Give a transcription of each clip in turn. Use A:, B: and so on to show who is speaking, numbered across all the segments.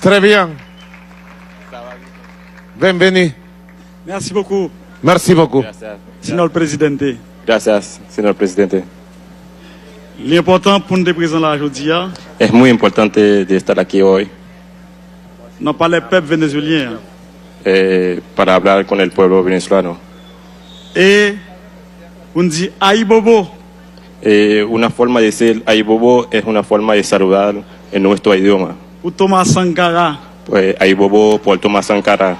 A: Très bien. Bienvenue.
B: Merci beaucoup,
A: Merci beaucoup.
C: Gracias.
B: señor presidente.
C: Gracias, señor presidente.
B: L'important pour nous présenter là aujourd'hui,
C: Es muy importante de estar aquí hoy
B: non pas les peuples vénézuéliens.
C: para hablar con el pueblo venezolano.
B: Et on dit Aïe Bobo.
C: Una forma de decir Aibobo es una forma de saludar en nuestro idioma.
B: Pour Thomas Sankara.
C: Pues Aibobo por Thomas Sankara.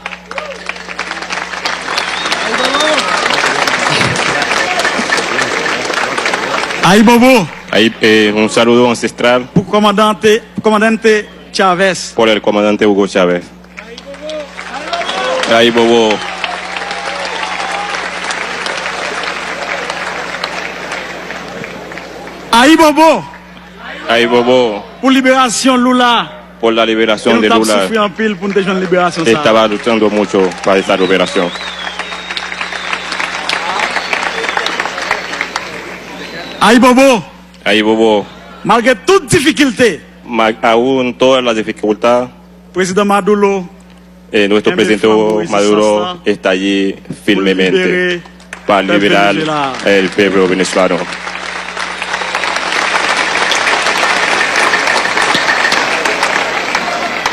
B: Aïe Bobo.
C: Ahí, un saludo ancestral
B: Pour commandante Chavez.
C: por el comandante Hugo Chávez. Aibobo.
B: Aïe Bobo.
C: Aibobo
B: Pour libération Lula.
C: por la
B: Et
C: liberación
B: nous
C: de
B: avons
C: Lula.
B: souffert en pile pour nous déjouer la libération. Ça.
C: Estaba luchando mucho para esa liberación.
B: Aïe Bobo.
C: Aibobo,
B: Malgré toute difficulté,
C: aún todas las dificultades,
B: président Maduro
C: nuestro
B: En
C: presidente
B: defensa de
C: Maduro
B: Sasa,
C: está allí firmemente
B: libérer
C: para
B: el
C: liberar
B: Venezuela.
C: el pueblo venezolano.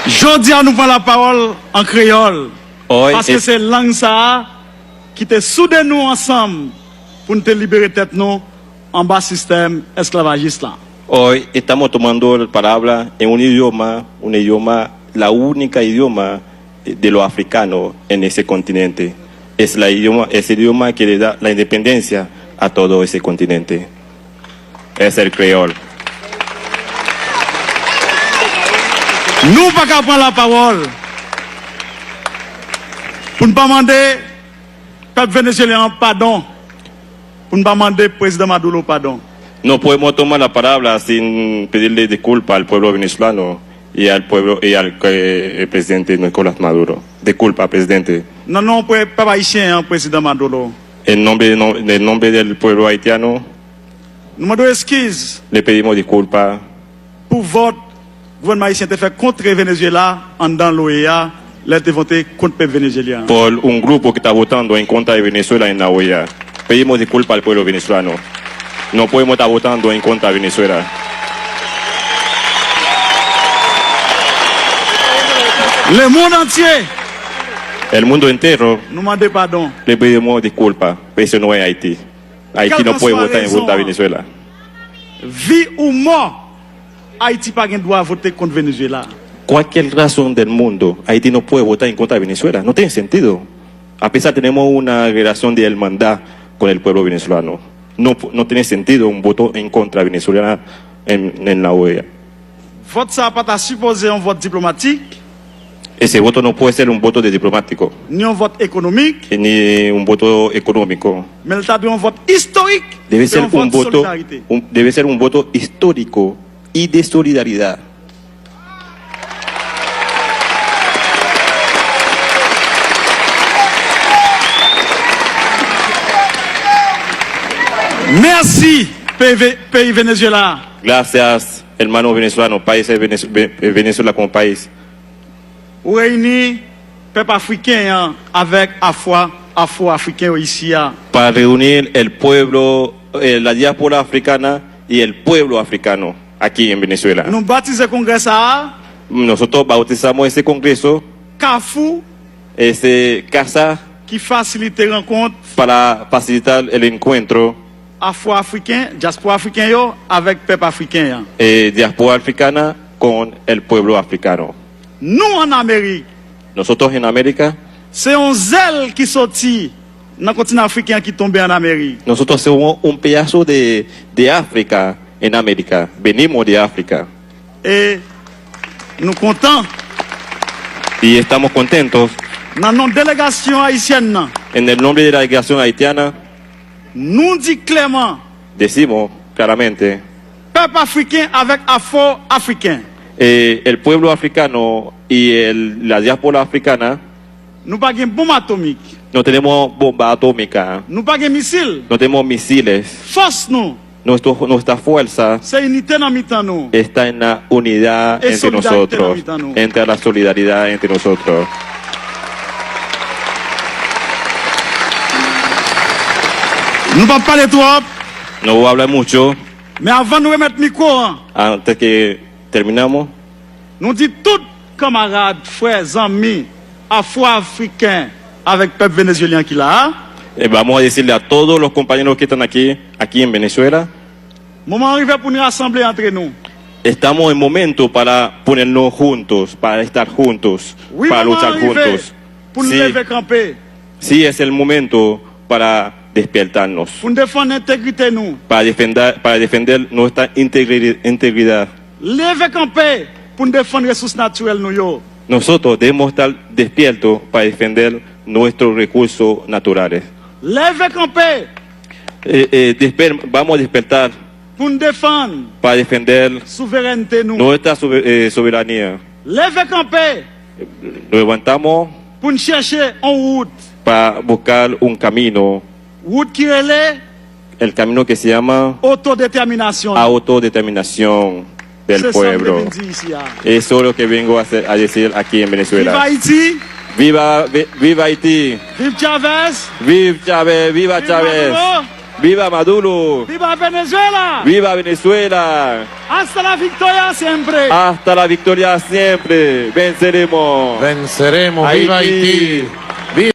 B: Jodi à nous prend la parole en créole.
C: Hoy,
B: Parce que c'est langue ça qui te soude nous ensemble pour nous te libérer tête nous en bas système esclavagiste là.
C: hoy estamos tomando la palabra en un idioma, la única idioma de los africanos en ese continente. Es ese idioma que le da la independencia a todo ese continente. Es el creol.
B: Nous pas qu'à prendre la parole pour ne pas demander peuple vénézuélien pardon, pour ne pas demander président Maduro pardon.
C: No podemos tomar la palabra sin pedirle disculpas al pueblo venezolano y al pueblo y al el presidente Nicolás Maduro. Disculpa, presidente.
B: Non, non, peuple haïtien, président Maduro.
C: En nombre del pueblo haitiano,
B: Nous demandons excuses
C: le pedimos disculpas
B: pour votre gouvernement haïtien te fait contre Venezuela en dans l'OEA, là te voté contre le peuple vénézuélien.
C: por un grupo que está votando en contra de Venezuela en la OEA. Pedimos disculpas al pueblo venezolano. No podemos estar votando en contra de Venezuela.
B: Le monde entier
C: El mundo entero
B: nous demande pardon.
C: le pedimos disculpas, pero eso no es Haití. Haití no puede votar en contra de Venezuela.
B: Vie ou mort, Haïti pas gain droit voter contre Venezuela.
C: Cualquier razón del mundo, Haití no puede votar en contra de Venezuela. No tiene sentido. A pesar tenemos una relación de hermandad con el pueblo venezolano. No tiene sentido un voto en contra de Venezuela en la OEA.
B: Vote ça pas supposé un vote diplomatique,
C: Ese voto no puede ser un voto de diplomático,
B: ni un vote économique,
C: ni un voto económico.
B: mais il t'a un vote historique.
C: Debe
B: et
C: ser
B: un vote
C: un voto,
B: solidarité.
C: debe ser un voto histórico y de solidaridad.
B: Merci, pays Venezuela.
C: Gracias, hermanos venezolanos, países Venezuela como país.
B: Ou réunis peuple africain avec afro-africain ici.
C: Para reunir el pueblo, la diáspora africana y el pueblo africano aquí en Venezuela.
B: Nous baptisons le congrès ça,
C: Nosotros bautizamos ese congreso,
B: CAFU,
C: ese casa,
B: qui facilite les rencontres
C: para facilitar el encuentro
B: afro-africain, diaspora africain yo, avec peuple africain.
C: diáspora africana con el pueblo africano.
B: Nous en Amérique,
C: Nosotros en América,
B: c'est un zèle qui sortit dans le continent africain qui tombait en Amérique.
C: nosotros somos un pedazo de África en América. Venimos de África
B: Et nous contents,
C: y estamos contentos.
B: dans notre délégation haïtienne, nan,
C: En el nombre de la delegación haitiana,
B: nous dit clairement,
C: decimos claramente,
B: peuple africain avec afro-africain.
C: el pueblo africano y la diáspora africana
B: Nous pas de bombe atomique,
C: no tenemos bomba atómica,
B: nous pas de missile.
C: no tenemos misiles,
B: Force nous,
C: nuestra fuerza
B: c'est unité dans mi-temps nous.
C: está en la unidad
B: Es
C: entre
B: solidaridad
C: nosotros,
B: entre nosotros.
C: entre la solidaridad entre nosotros.
B: Nous ne pas parler trop,
C: No voy a hablar mucho
B: mais avant de remettre le micro, hein,
C: antes que terminamos.
B: nous disons tous camarades, frères, amis, afro-africains avec le peuple vénézuélien qui l'a.
C: Vamos a decirle a todos los compañeros que están aquí en Venezuela,
B: Moment arrivé pour nous rassembler entre nous.
C: estamos en momento para ponernos juntos, para estar juntos,
B: Oui,
C: para
B: moment
C: luchar
B: arrivé
C: juntos.
B: pour nous
C: Sí,
B: lever camper,
C: sí, es el momento para despertarnos,
B: pour nous défendre l'intégrité nous.
C: para defender nuestra integridad.
B: Lever camper pour nous défendre les ressources naturelles nous yo.
C: Nosotros debemos estar despiertos para defender nuestros recursos naturales.
B: Lever camper
C: Vamos a despertar
B: pour nous défendre
C: para defender
B: la souveraineté nous.
C: nuestra soberanía.
B: Lever camper
C: Nos levantamos
B: pour nous chercher en route.
C: para buscar un camino,
B: Route qui relève
C: el camino que se llama
B: autodétermination.
C: autodeterminación del
B: C'est ça que je
C: pueblo.
B: viens dire ici.
C: Eso es lo que vengo a decir aquí en
B: Viva
C: Venezuela.
B: Haïti,
C: Viva Haití,
B: vive Chavez,
C: viva Chávez, viva Chávez,
B: Maduro,
C: viva Maduro,
B: viva Venezuela.
C: viva Venezuela.
B: Hasta la victoria siempre.
C: Hasta la victoria siempre. Venceremos.
A: Venceremos. Viva
C: Haití.
A: Haití. Viva